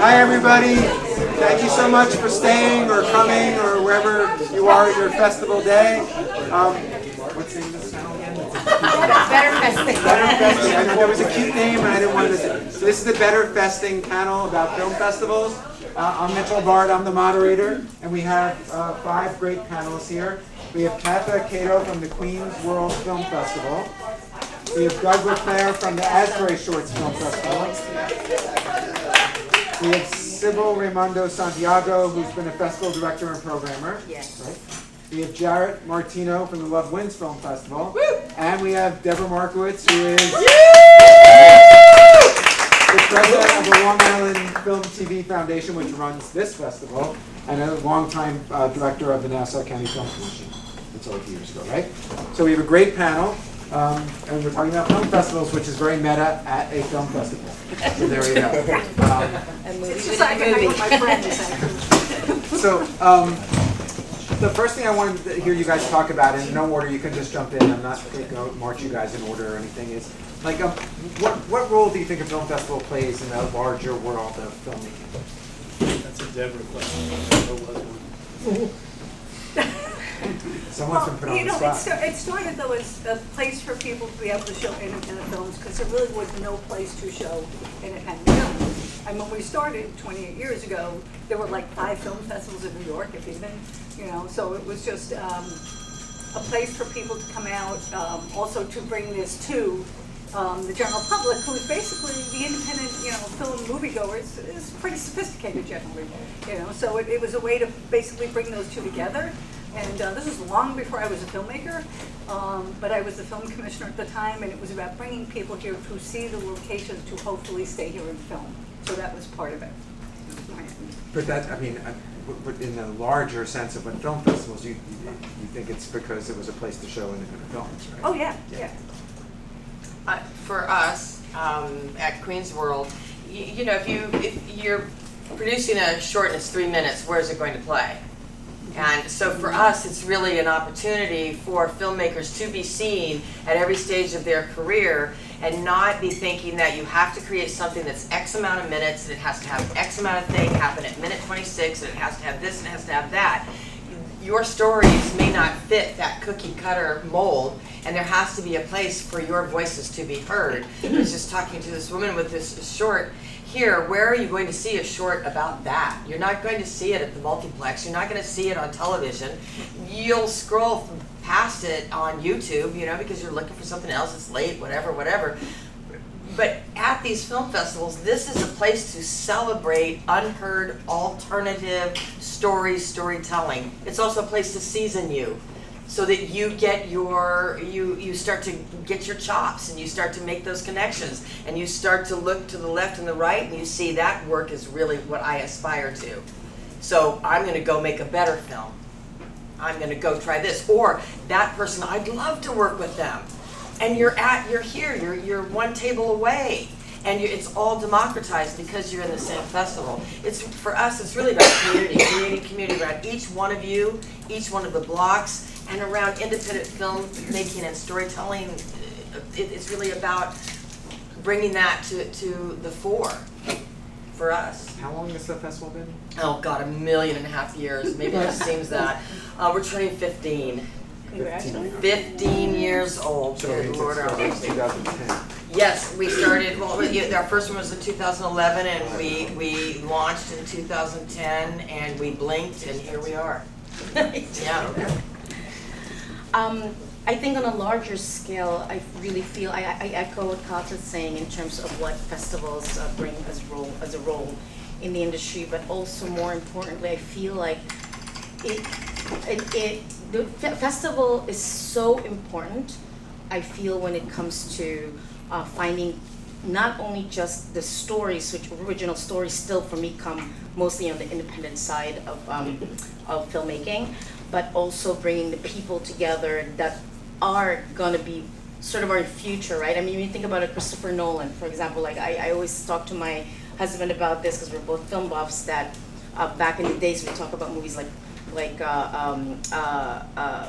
Hi, everybody. Thank you so much for staying or coming or wherever you are at your festival day. What's the name of this channel again? Better Festing. Better Festing. I know there was a cute name and I didn't want to say. So this is the Better Festing panel about film festivals. I'm Mitchel Bard, I'm the moderator, and we have 5 great panelists here. We have Katha Cato from the Queens World Film Festival. We have Doug LaClaire from the Asbury Shorts Film Festival. We have Sybil Raimondo Santiago, who's been a festival director and programmer. Yes. Right? We have Jarrett Martino from the Love Wins Film Festival. Woo! And we have Deborah Markowitz, who is the president of the Long Island Film TV Foundation, which runs this festival, and a longtime director of the Nassau County Film Commission. That's all a few years ago, right? So we have a great panel, and we're talking about film festivals, which is very meta at a film festival. So there you go. It's just like I with my friends. So the first thing I wanted to hear you guys talk about, in no order, you can just jump in. I'm not going to march you guys in order or anything. Is like, what role do you think a film festival plays in the larger world of filmmaking? That's a Deborah question. There was one. Someone's been put on the spot. It started though as a place for people to be able to show independent films because there really was no place to show independent films. And when we started 28 years ago, there were like 5 film festivals in New York, if even, so it was just a place for people to come out, also to bring this to the general public, who's basically the independent, film moviegoers, is pretty sophisticated generally, So it was a way to basically bring those two together. And this was long before I was a filmmaker, but I was the film commissioner at the time, and it was about bringing people here to see the locations to hopefully stay here and film. So that was part of it. But that, but in the larger sense of what film festivals, you think it's because it was a place to show independent films, right? Oh yeah, yeah. For us at Queens World, if you're producing a short and it's 3 minutes, where is it going to play? And so for us, it's really an opportunity for filmmakers to be seen at every stage of their career and not be thinking that you have to create something that's X amount of minutes and it has to have X amount of thing happen at minute 26 and it has to have this and it has to have that. Your stories may not fit that cookie cutter mold, and there has to be a place for your voices to be heard. I was just talking to this woman with this short here. Where are you going to see a short about that? You're not going to see it at the multiplex. You're not going to see it on television. You'll scroll past it on YouTube, because you're looking for something else. It's late, whatever. But at these film festivals, this is a place to celebrate unheard, alternative storytelling. It's also a place to season you, so that you get you start to get your chops and you start to make those connections and you start to look to the left and the right and you see that work is really what I aspire to. So I'm going to go make a better film. I'm going to go try this, or that person, I'd love to work with them. And you're here, you're one table away, and it's all democratized because you're in the same festival. For us, it's really about creating community around each one of you, each one of the blocks, and around independent film making and storytelling. It's really about bringing that to the fore for us. How long has the festival been? Oh God, 1.5 million years. Maybe it seems that. We're turning 15. 15 years old. So Good it's Lord, our 2010. Yes, we started, our first one was in 2011, and we launched in 2010, and we blinked, and here we are. Yeah. I think on a larger scale, I really feel, I echo what Katha's saying in terms of what festivals bring as a role in the industry, but also more importantly, I feel like the festival is so important, I feel, when it comes to finding not only just the stories, which original stories still for me come mostly on the independent side of filmmaking, but also bringing the people together that are gonna be sort of our future, right? I mean, when you think about it, Christopher Nolan, for example, like I always talk to my husband about this because we're both film buffs, that back in the days we talk about movies like like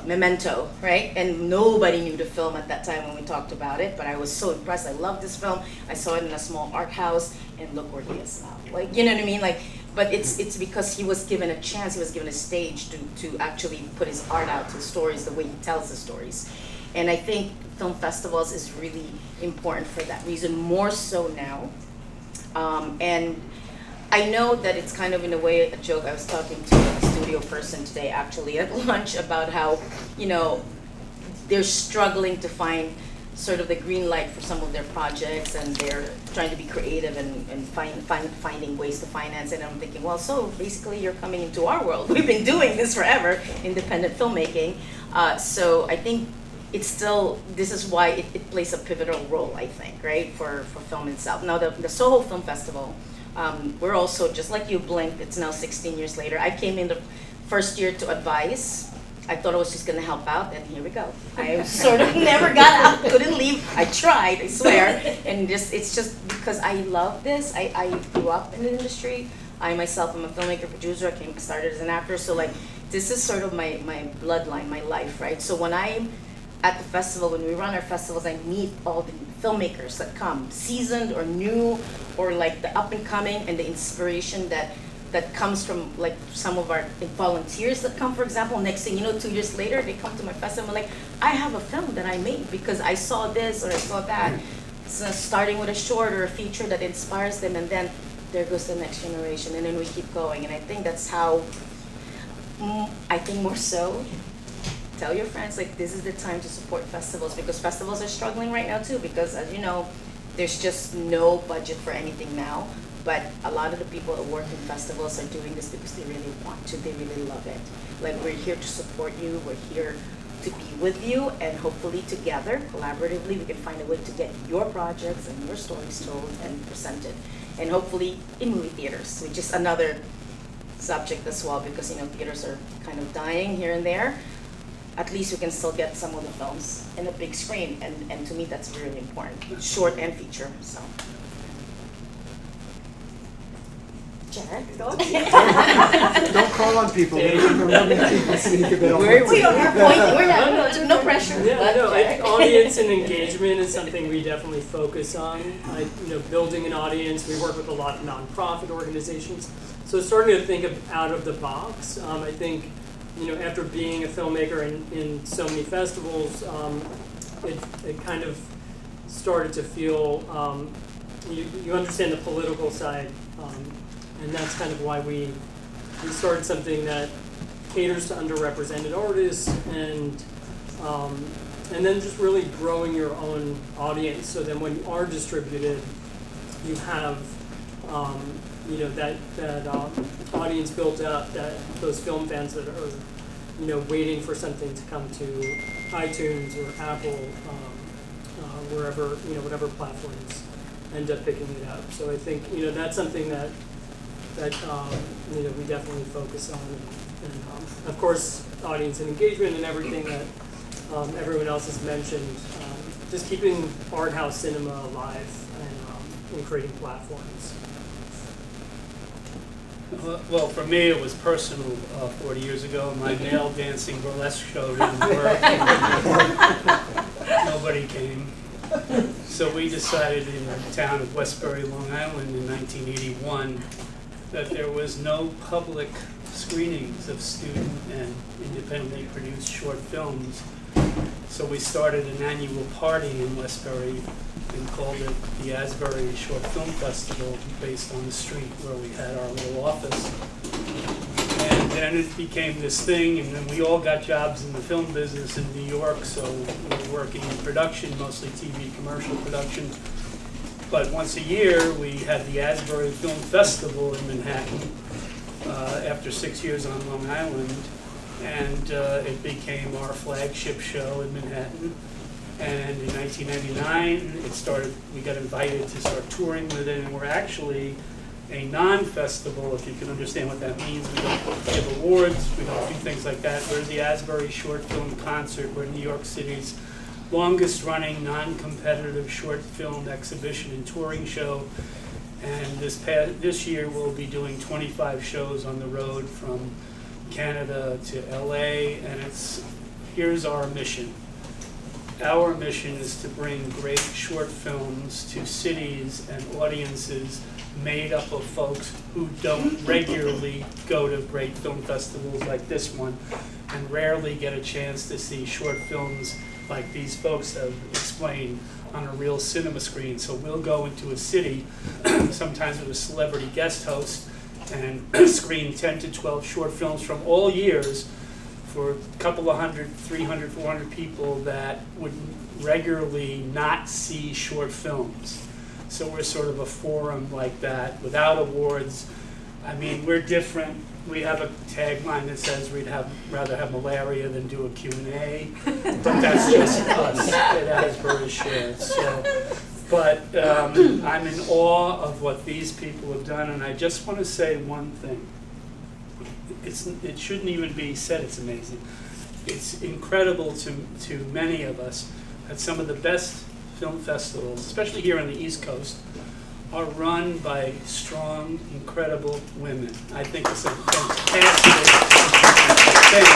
Memento, right? And nobody knew the film at that time when we talked about it, but I was so impressed. I loved this film. I saw it in a small art house, and look where he is now. Like, you know what I mean? Like, but it's because he was given a chance, he was given a stage to actually put his art out to the stories the way he tells the stories. And I think film festivals is really important for that reason, more so now. And I know that it's kind of in a way a joke. I was talking to a studio person today actually at lunch about how, you know, they're struggling to find sort of the green light for some of their projects, and they're trying to be creative and finding ways to finance it. And I'm thinking, well, so basically you're coming into our world. We've been doing this forever, independent filmmaking. So I think it's still, this is why it plays a pivotal role, I think, right, for film itself. Now the Soho Film Festival, we're also, just like you blinked, it's now 16 years later. I came in the first year to advise. I thought I was just gonna help out, and here we go. I sort of never got out, couldn't leave. I tried, I swear. And it's just because I love this. I grew up in the industry. I myself am a filmmaker, producer. I started as an actor, so like, this is sort of my bloodline, my life, right? So when I'm at the festival, when we run our festivals, I meet all the filmmakers that come, seasoned or new, or like the up and coming, and the inspiration that comes from like some of our volunteers that come, for example. Next thing you know, 2 years later, they come to my festival like, I have a film that I made because I saw this or I saw that. So starting with a short or a feature that inspires them, and then there goes the next generation, and then we keep going. And I think that's how, I think more so, tell your friends, like, this is the time to support festivals, because festivals are struggling right now too, because as you know, there's just no budget for anything now. But a lot of the people that work in festivals are doing this because they really want to, they really love it. Like, we're here to support you, we're here to be with you, and hopefully together, collaboratively, we can find a way to get your projects and your stories told and presented. And hopefully in movie theaters, which is another subject as well, because you know, theaters are kind of dying here and there. At least we can still get some of the films in the big screen, and to me that's really important, short and feature, so. Jared? Don't call on people. People speak a bit on We don't have point, we're not, no pressure. Yeah, but no, Jared. audience and engagement is something we definitely focus on. Building an audience, we work with a lot of nonprofit organizations. So starting to think of out of the box. I think, after being a filmmaker in so many festivals, it kind of started to feel, you understand the political side, and that's kind of why we started something that caters to underrepresented artists, and then just really growing your own audience, so then when you are distributed, you have that audience built up, those film fans that are waiting for something to come to iTunes or Apple, wherever, whatever platforms end up picking it up. So I think that's something that we definitely focus on, and of course audience and engagement and everything that everyone else has mentioned, just keeping art house cinema alive and creating platforms. Well, for me, it was personal. 40 years ago, my male dancing burlesque show didn't work. Nobody came. So we decided in the town of Westbury, Long Island in 1981 that there was no public screenings of student and independently produced short films. So we started an annual party in Westbury and called it the Asbury Short Film Festival, based on the street where we had our little office. And then it became this thing, and then we all got jobs in the film business in New York, so we were working in production, mostly TV commercial production. But once a year, we had the Asbury Film Festival in Manhattan after 6 years on Long Island, and it became our flagship show in Manhattan. And in 1999, we got invited to start touring with it, and we're actually a non-festival, if you can understand what that means. We don't give awards, we don't do things like that. We're the Asbury Short Film Concert. We're New York City's longest running non-competitive short film exhibition and touring show. And this year we'll be doing 25 shows on the road from Canada to LA, and here's our mission. Our mission is to bring great short films to cities and audiences made up of folks who don't regularly go to great film festivals like this one, and rarely get a chance to see short films like these folks have explained on a real cinema screen. So we'll go into a city, sometimes with a celebrity guest host, and screen 10 to 12 short films from all years for a couple of hundred, 300, 400 people that would regularly not see short films. So we're sort of a forum like that, without awards. I mean, we're different. We have a tagline that says we'd rather have malaria than do a Q&A, but that's just us. That has British shared. So, but I'm in awe of what these people have done, and I just want to say one thing. It shouldn't even be said it's amazing. It's incredible to many of us that some of the best film festivals, especially here on the East Coast, are run by strong, incredible women. I think it's a fantastic thing.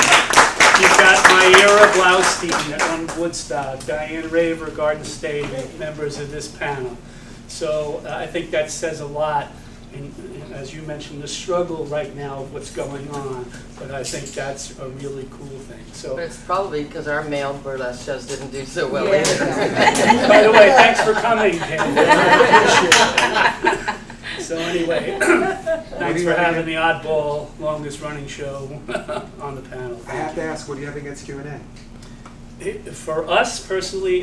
You've got Myra Blaustein that won Woodstock, Diane Raver, Garden State, members of this panel. So I think that says a lot. And as you mentioned, the struggle right now of what's going on, but I think that's a really cool thing. So, But it's probably because our male burlesque shows didn't do so well Yeah. either. by the way, thanks for coming, Ken. I appreciate it. So anyway, thanks for having the oddball, longest running show on the panel. I have to ask, what do you have against Q&A? For us personally,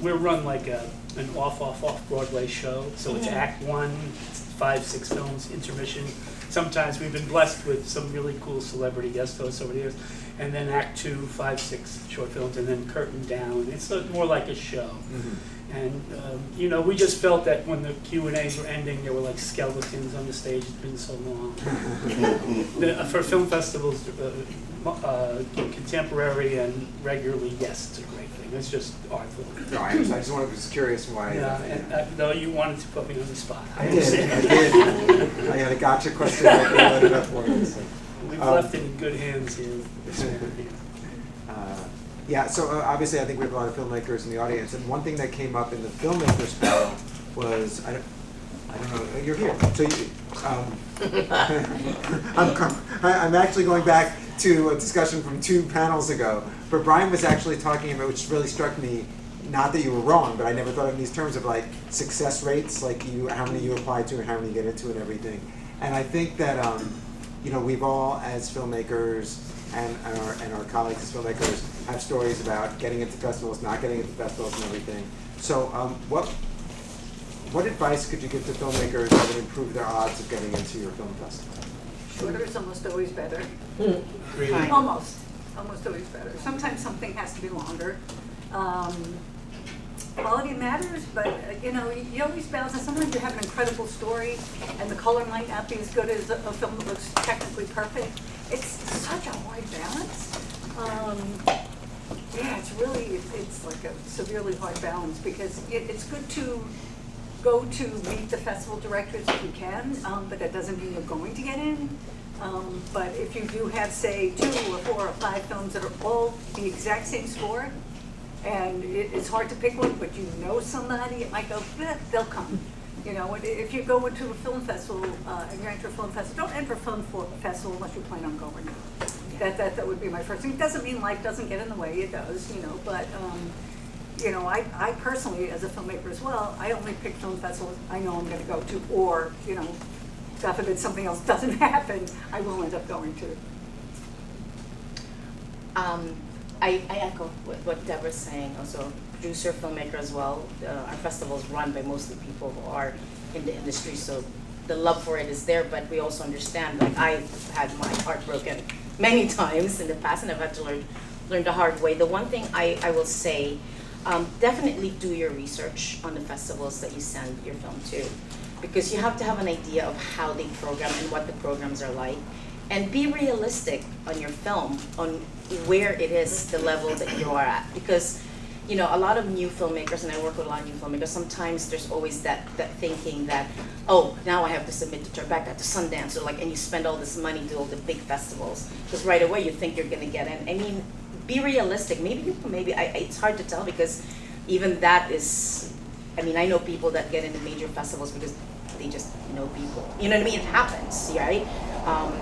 we're run like an off Broadway show. So it's Act 1, 5, 6 films, intermission. Sometimes we've been blessed with some really cool celebrity guest hosts over the years. And then Act 2, 5, 6 short films, and then curtain down. It's more like a show. And we just felt that when the Q&As were ending, there were like skeletons on the stage. It's been so long. For film festivals, contemporary and regularly, yes, it's a great thing. It's just artful. No, I understand. I just was curious why. Yeah, and no, you wanted to put me on the spot. I did. I had a gotcha question. I let it up for you. So. We've left it in good hands here. Yeah, so obviously I think we have a lot of filmmakers in the audience, and one thing that came up in the filmmakers panel was, I don't know, you're here. So I'm actually going back to a discussion from 2 panels ago, but Brian was actually talking about, which really struck me, not that you were wrong, but I never thought in these terms of like success rates, like how many you apply to and how many you get into and everything. And I think that we've all, as filmmakers and our colleagues as filmmakers, have stories about getting into festivals, not getting into festivals, and everything. So, what advice could you give to filmmakers that would improve their odds of getting into your film festival? Shorter is almost always better. Really? Almost always better. Sometimes something has to be longer. Quality matters, but you always balance. And sometimes you have an incredible story, and the color might not be as good as a film that looks technically perfect. It's such a hard balance. It's like a severely hard balance, because it's good to go to meet the festival directors if you can, but that doesn't mean you're going to get in. But if you do have, say, 2 or 4 or 5 films that are all the exact same score, and it's hard to pick one, but you know somebody, it might go, they'll come. If you go into a film festival, and you're into a film festival, don't enter a film festival unless you plan on going. That would be my first thing. It doesn't mean life doesn't get in the way, it does, but I personally, as a filmmaker as well, I only pick film festivals I know I'm gonna go to, or, God forbid something else doesn't happen, I will end up going to. I echo what Deborah's saying. Also, producer, filmmaker as well. Our festival is run by mostly people who are in the industry, so the love for it is there. But we also understand, like, I've had my heart broken many times in the past, and I've had to learn the hard way. The one thing I will say, definitely do your research on the festivals that you send your film to, because you have to have an idea of how they program and what the programs are like. And be realistic on your film, on where it is, the level that you are at. Because you know, a lot of new filmmakers, and I work with a lot of new filmmakers, sometimes there's always that thinking that, oh, now I have to submit to Tribeca, to Sundance, or like, and you spend all this money to all the big festivals, because right away you think you're gonna get in. I mean, be realistic. It's hard to tell, because even that is, I mean, I know people that get into major festivals because they just know people. You know what I mean? It happens, right?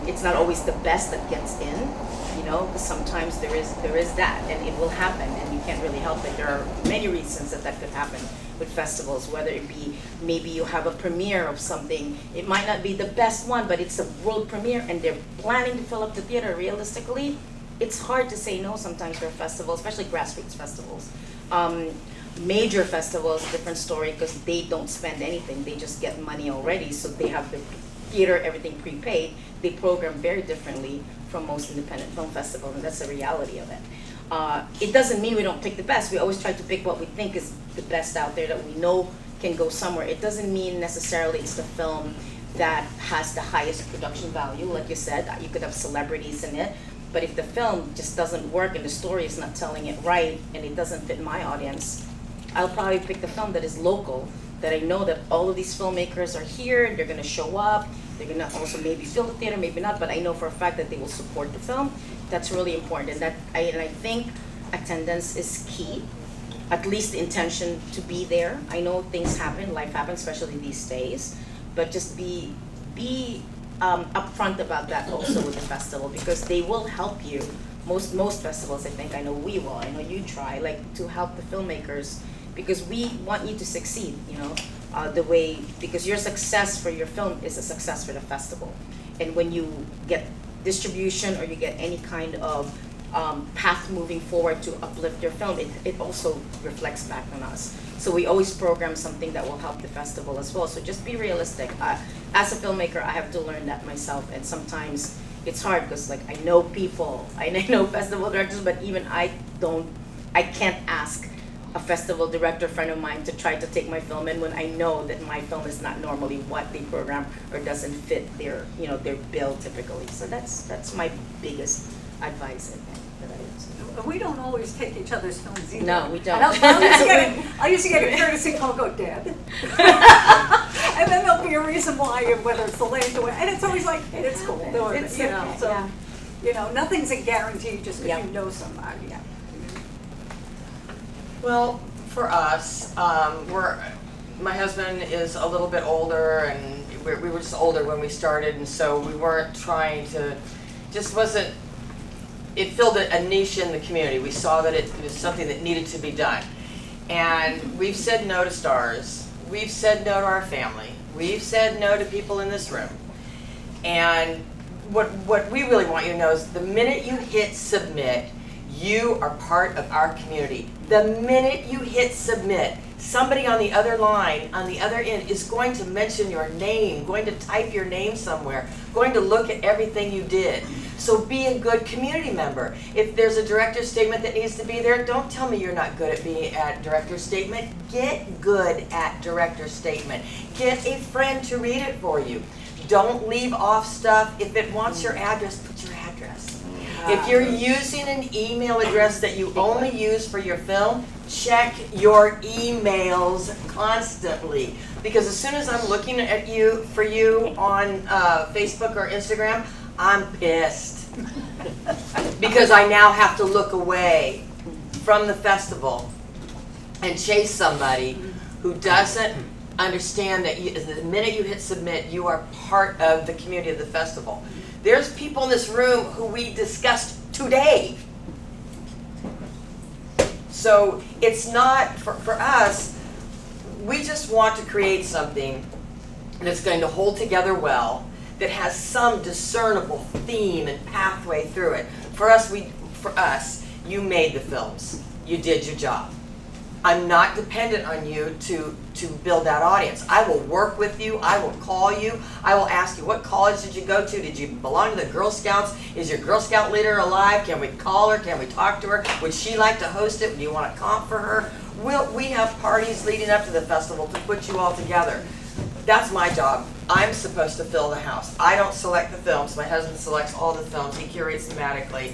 It's not always the best that gets in, you know, because sometimes there is that, and it will happen, and you can't really help it. There are many reasons that could happen with festivals, whether it be maybe you have a premiere of something. It might not be the best one, but it's a world premiere, and they're planning to fill up the theater. Realistically, it's hard to say no sometimes for a festival, especially grassroots festivals. Major festivals, different story, because they don't spend anything. They just get money already, so they have the theater, everything prepaid. They program very differently from most independent film festivals, and that's the reality of it. It doesn't mean we don't pick the best. We always try to pick what we think is the best out there that we know can go somewhere. It doesn't mean necessarily it's the film that has the highest production value. Like you said, you could have celebrities in it, but if the film just doesn't work and the story is not telling it right and it doesn't fit my audience, I'll probably pick the film that is local, that I know that all of these filmmakers are here, and they're gonna show up, they're gonna also maybe fill the theater, maybe not, but I know for a fact that they will support the film. That's really important, and I think attendance is key, at least the intention to be there. I know things happen, life happens, especially these days, but just be upfront about that also with the festival, because they will help you. Most festivals, I think, I know we will, I know you try, like, to help the filmmakers, because we want you to succeed, you know, because your success for your film is a success for the festival. And when you get distribution or you get any kind of path moving forward to uplift your film, it also reflects back on us. So we always program something that will help the festival as well. So just be realistic. As a filmmaker, I have to learn that myself, and sometimes it's hard because, like, I know people, I know festival directors, but even I can't ask a festival director friend of mine to try to take my film in when I know that my film is not normally what they program or doesn't fit their bill typically. So that's my biggest advice, I think, that I would say. We don't always take each other's films either. No, we don't. And I used to get a courtesy call, go, Deb. And then there'll be a reason why, whether it's the length or, and it's always like, hey, it's cool. It's You know, okay, so, yeah. you know, nothing's a guarantee just because Yeah. you know somebody. Yeah. Well, for us, my husband is a little bit older, and we were just older when we started, and so we weren't trying to, it filled a niche in the community. We saw that it was something that needed to be done. And we've said no to stars. We've said no to our family. We've said no to people in this room. And what we really want you to know is the minute you hit submit, you are part of our community. The minute you hit submit, somebody on the other line, on the other end, is going to mention your name, going to type your name somewhere, going to look at everything you did. So be a good community member. If there's a director's statement that needs to be there, don't tell me you're not good at being at director's statement. Get good at director's statement. Get a friend to read it for you. Don't leave off stuff. If it wants your address, put your address. If you're using an email address that you only use for your film, check your emails constantly. Because as soon as I'm looking at you on Facebook or Instagram, I'm pissed. Because I now have to look away from the festival and chase somebody who doesn't understand that the minute you hit submit, you are part of the community of the festival. There's people in this room who we discussed today. So it's not, for us, we just want to create something that's going to hold together well, that has some discernible theme and pathway through it. For us, you made the films. You did your job. I'm not dependent on you to build that audience. I will work with you. I will call you. I will ask you, what college did you go to? Did you belong to the Girl Scouts? Is your Girl Scout leader alive? Can we call her? Can we talk to her? Would she like to host it? Do you want to comp for her? We have parties leading up to the festival to put you all together. That's my job. I'm supposed to fill the house. I don't select the films. My husband selects all the films. He curates thematically.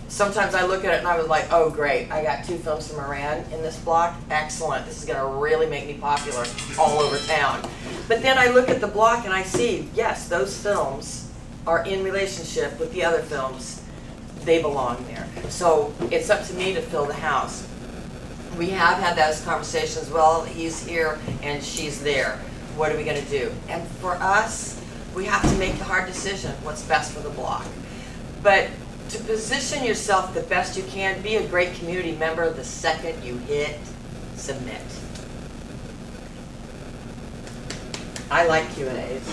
sometimes I look at it and I was like, oh great, I got 2 films from Iran in this block. Excellent. This is going to really make me popular all over town. But then I look at the block and I see, yes, those films are in relationship with the other films. They belong there. So it's up to me to fill the house. We have had those conversations. Well, he's here and she's there. What are we going to do? And for us, we have to make the hard decision, what's best for the block. But to position yourself the best you can, be a great community member the second you hit submit. I like Q&As.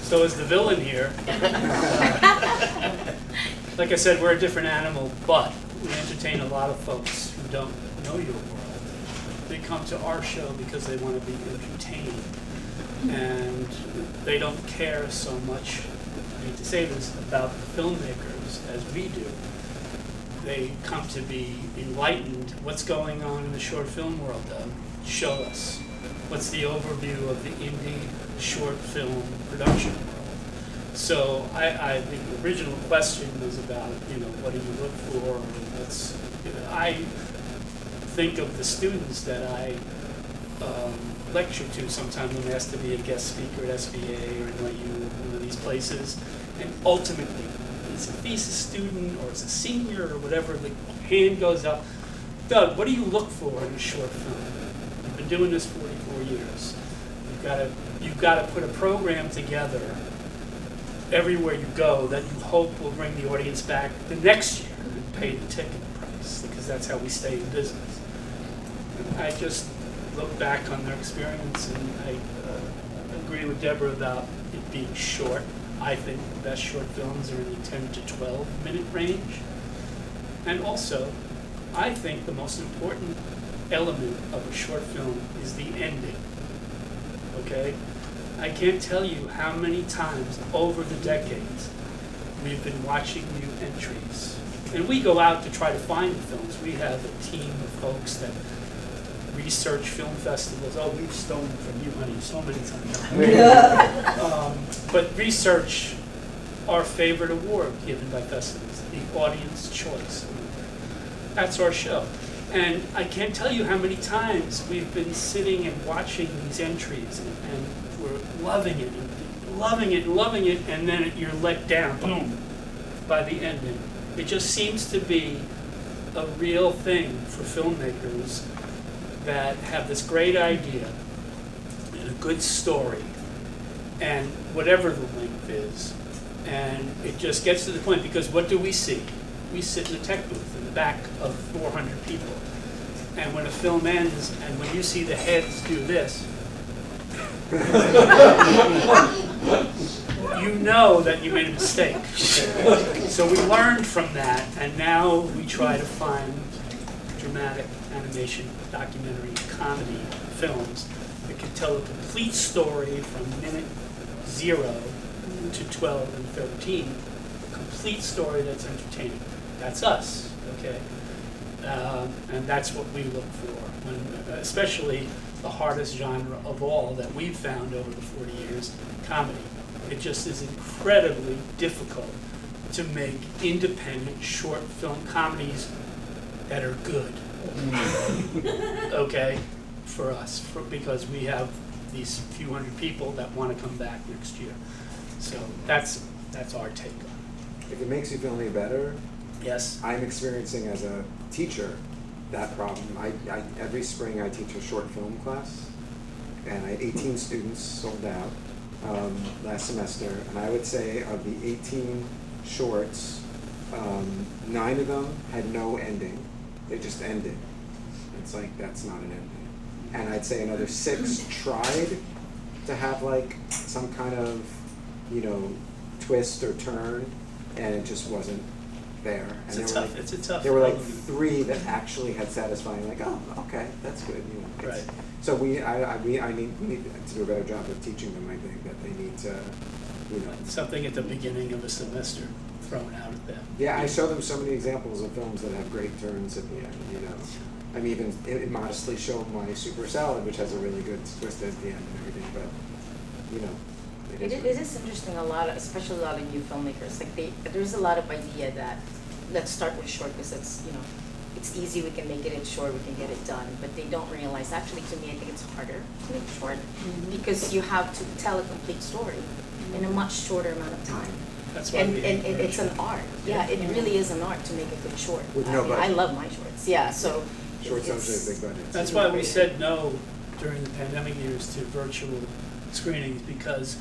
So as the villain here, like I said, we're a different animal, but we entertain a lot of folks who don't know your world. They come to our show because they want to be entertained, and they don't care so much, I hate to say this, about the filmmakers as we do. They come to be enlightened. What's going on in the short film world, Doug? Show us. What's the overview of the indie short film production world? So I the original question was about, what do you look for? I think of the students that I lecture to sometimes when asked to be a guest speaker at SBA or NYU or one of these places, and ultimately, if he's a student or is a senior or whatever, the hand goes up. Doug, what do you look for in a short film? You've been doing this 44 years. You've got to put a program together everywhere you go that you hope will bring the audience back the next year and pay the ticket price, because that's how we stay in business. And I just look back on their experience, and I agree with Deborah about it being short. I think the best short films are in the 10 to 12 minute range. And also, I think the most important element of a short film is the ending. Okay? I can't tell you how many times over the decades we've been watching new entries. And we go out to try to find the films. We have a team of folks that research film festivals. Oh, we've stolen from you, honey, so many times. But research our favorite award given by festivals, the audience choice. That's our show. And I can't tell you how many times we've been sitting and watching these entries, and we're loving it, and loving it, and loving it, and then you're let down, boom, by the ending. It just seems to be a real thing for filmmakers that have this great idea and a good story, and whatever the length is, and it just gets to the point, because what do we see? We sit in the tech booth in the back of 400 people, and when a film ends, and when you see the heads do this, you know that you made a mistake. So we learned from that, and now we try to find dramatic animation, documentary, comedy films that can tell a complete story from minute 0 to 12 and 13. A complete story that's entertaining. That's us, okay? And that's what we look for, especially the hardest genre of all that we've found over the 40 years, comedy. It just is incredibly difficult to make independent short film comedies that are good. Okay, for us, because we have these few hundred people that want to come back next year. So that's our take on it. If it makes you feel any better, Yes. I'm experiencing as a teacher that problem. Every spring I teach a short film class, and I had 18 students sold out last semester, and I would say of the 18 shorts, 9 of them had no ending. They just ended. It's like, that's not an ending. And I'd say another 6 tried to have like some kind of, twist or turn, and it just wasn't there. And It's a tough. there were like 3 that actually had satisfying, like, oh, okay, that's good. Right. So we need to do a better job of teaching them. I think that they need to, Something at the beginning of a semester thrown out at them. Yeah, I show them so many examples of films that have great turns at the end. I'm even modestly show my Super Salad, which has a really good twist at the end and everything. But It is interesting, especially a lot of new filmmakers, there's a lot of idea that, let's start with short, because it's easy, we can make it in short, we can get it done, but they don't realize, actually to me, I think it's harder to make short, because you have to tell a complete story in a much shorter amount of time. That's why And we it's an art, yeah, it really is an art to make a good short. With I no mean, I budget. love my shorts, yeah, so. Short it's- films are big budgets. That's why we said no during the pandemic years to virtual screenings, because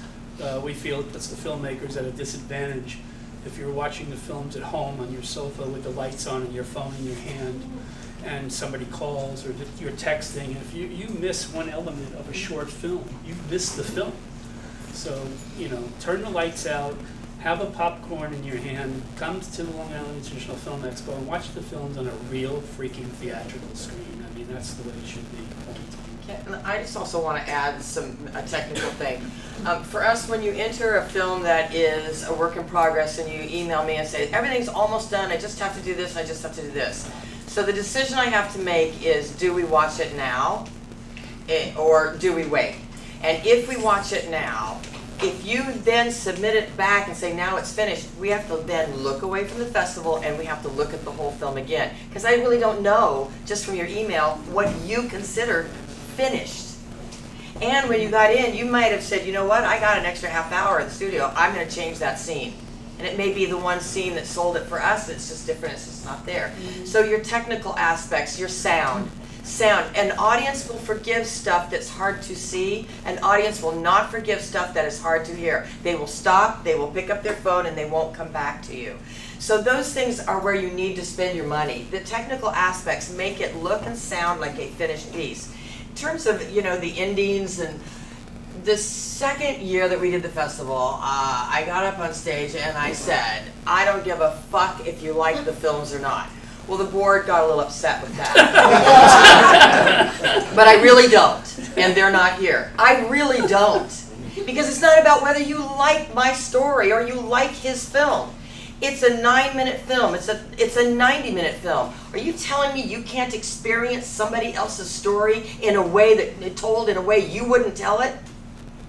we feel it puts the filmmakers at a disadvantage. If you're watching the films at home on your sofa with the lights on and your phone in your hand, and somebody calls or you're texting, if you miss one element of a short film, you miss the film. So, turn the lights out, have a popcorn in your hand, come to the Long Island International Film Expo and watch the films on a real freaking theatrical screen. I mean, that's the way it should be. And I just also want to add a technical thing. For us, when you enter a film that is a work in progress and you email me and say, everything's almost done, I just have to do this, I just have to do this. So the decision I have to make is, do we watch it now or do we wait? And if we watch it now, if you then submit it back and say, now it's finished, we have to then look away from the festival and we have to look at the whole film again. Because I really don't know, just from your email, what you consider finished. And when you got in, you might have said, you know what, I got an extra half hour at the studio, I'm going to change that scene. And it may be the one scene that sold it for us, it's just different, it's just not there. So your technical aspects, your sound. An audience will forgive stuff that's hard to see. An audience will not forgive stuff that is hard to hear. They will stop, they will pick up their phone, and they won't come back to you. So those things are where you need to spend your money. The technical aspects make it look and sound like a finished piece. In terms of, the endings, and the second year that we did the festival, I got up on stage and I said, I don't give a fuck if you like the films or not. Well, the board got a little upset with that. But I really don't, and they're not here. I really don't. Because it's not about whether you like my story or you like his film. It's a 9-minute film. It's a 90-minute film. Are you telling me you can't experience somebody else's story in a way that told in a way you wouldn't tell it?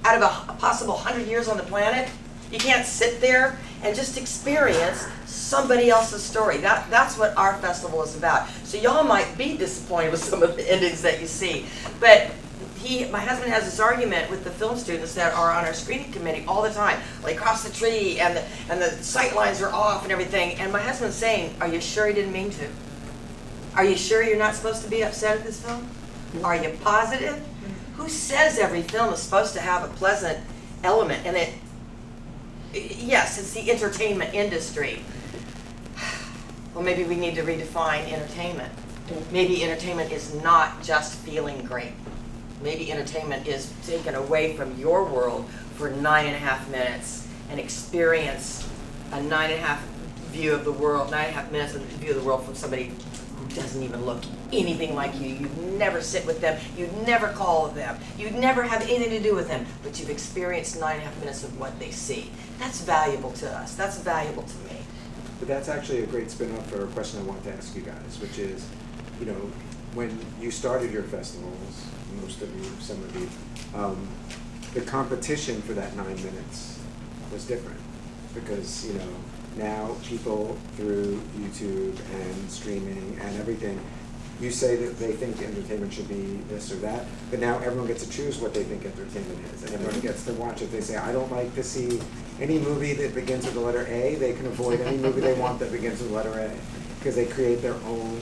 Out of a possible 100 years on the planet? You can't sit there and just experience somebody else's story. That's what our festival is about. So y'all might be disappointed with some of the endings that you see. But my husband has this argument with the film students that are on our screening committee all the time. Like, cross the tree and the sight lines are off and everything. And my husband's saying, are you sure he didn't mean to? Are you sure you're not supposed to be upset at this film? Are you positive? Who says every film is supposed to have a pleasant element? And yes, it's the entertainment industry. Well, maybe we need to redefine entertainment. Maybe entertainment is not just feeling great. Maybe entertainment is taken away from your world for 9.5 minutes and experience a 9.5 view of the world, 9.5 minutes of the view of the world from somebody who doesn't even look anything like you. You'd never sit with them. You'd never call with them. You'd never have anything to do with them. But you've experienced 9.5 minutes of what they see. That's valuable to us. That's valuable to me. But that's actually a great spin-off for a question I wanted to ask you guys, which is, when you started your festivals, most of you, some of you, the competition for that 9 minutes was different because, now people through YouTube and streaming and everything, you say that they think entertainment should be this or that, but now everyone gets to choose what they think entertainment is, and everyone gets to watch it. They say, I don't like to see any movie that begins with the letter A. They can avoid any movie they want that begins with the letter A, because they create their own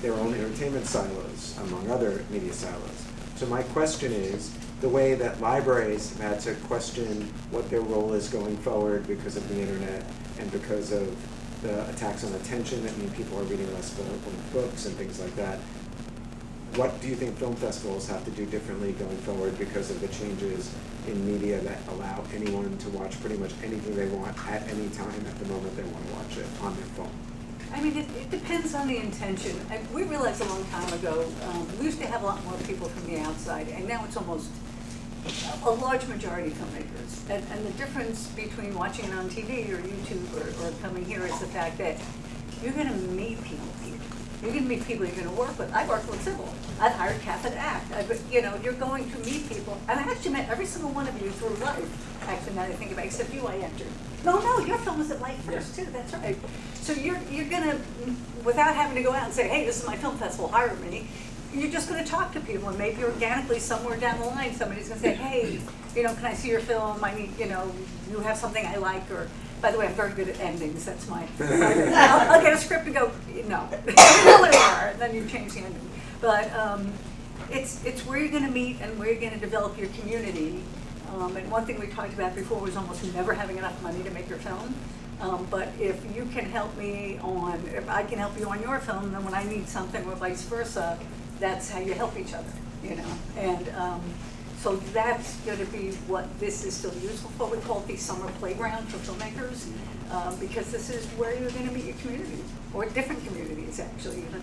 entertainment silos, among other media silos. So my question is, the way that libraries have had to question what their role is going forward because of the internet and because of the attacks on attention that mean people are reading less books and things like that, what do you think film festivals have to do differently going forward because of the changes in media that allow anyone to watch pretty much anything they want at any time at the moment they want to watch it on their phone? I mean, it depends on the intention. We realized a long time ago, we used to have a lot more people from the outside, and now it's almost a large majority filmmakers. And the difference between watching it on TV or YouTube or coming here is the fact that you're going to meet people here. You're gonna meet people you're gonna work with. I worked with civil. I've hired Kath to act. You're going to meet people. And I actually met every single one of you through LIIFE. Actually, now that I think about it, except you, I entered. No, your film was at LIIFE first too, that's right. So you're gonna, without having to go out and say, hey, this is my film festival, hire me, you're just gonna talk to people, and maybe organically somewhere down the line, somebody's gonna say, hey, can I see your film? I need, you have something I like, or, by the way, I'm very good at endings, that's my, I'll get a script and go, no, you really are, and then you change the ending. But it's where you're gonna meet and where you're gonna develop your community. And one thing we talked about before was almost never having enough money to make your film. But if you can help me if I can help you on your film, then when I need something or vice versa, that's how you help each other, And so that's going to be what this is still useful for. We call it the summer playground for filmmakers, because this is where you're going to meet your community, or different communities actually even.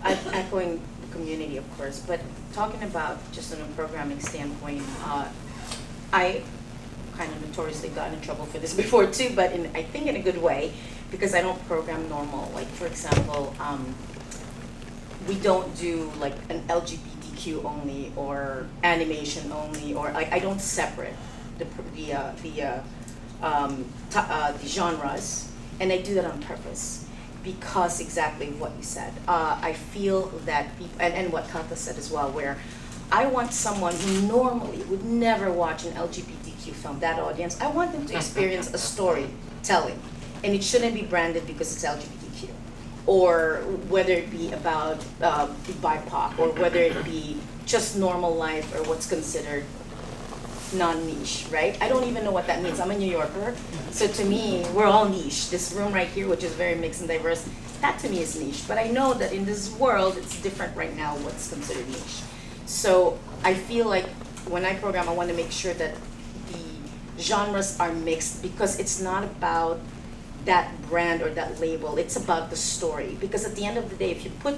Echoing the community, of course, but talking about just on a programming standpoint, I kind of notoriously got in trouble for this before too, but I think in a good way, because I don't program normal. Like, for example, we don't do like an LGBTQ only or animation only, or like I don't separate the genres, and I do that on purpose because exactly what you said. I feel that people, and what Kata said as well, where I want someone who normally would never watch an LGBTQ film, that audience, I want them to experience a storytelling. And it shouldn't be branded because it's LGBTQ. Or whether it be about BIPOC, or whether it be just normal life, or what's considered non-niche, right? I don't even know what that means. I'm a New Yorker, so to me, we're all niche. This room right here, which is very mixed and diverse, that to me is niche. But I know that in this world, it's different right now what's considered niche. So I feel like when I program, I want to make sure that the genres are mixed, because it's not about that brand or that label, it's about the story. Because at the end of the day, if you put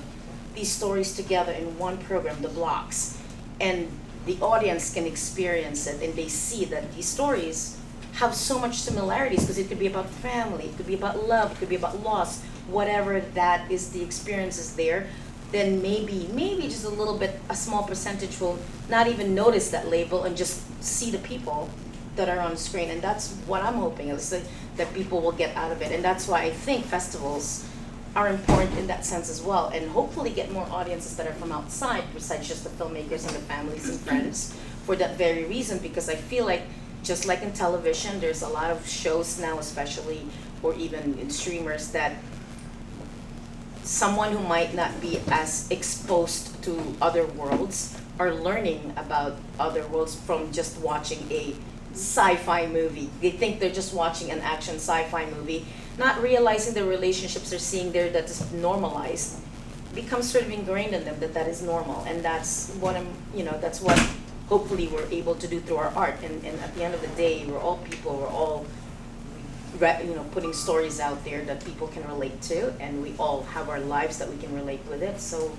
these stories together in one program, the blocks, and the audience can experience it, and they see that these stories have so much similarities, because it could be about family, it could be about love, it could be about loss, whatever that is, the experience is there, then maybe just a little bit, a small percentage will not even notice that label and just see the people that are on screen. And that's what I'm hoping, at least, that people will get out of it. And that's why I think festivals are important in that sense as well, and hopefully get more audiences that are from outside besides just the filmmakers and the families and friends, for that very reason. Because I feel like, just like in television, there's a lot of shows now, especially, or even in streamers, that someone who might not be as exposed to other worlds are learning about other worlds from just watching a sci-fi movie. They think they're just watching an action sci-fi movie, not realizing the relationships they're seeing there that is normalized, becomes sort of ingrained in them that is normal. And that's what that's what hopefully we're able to do through our art. And at the end of the day, we're all people, we're all putting stories out there that people can relate to, and we all have our lives that we can relate with it. So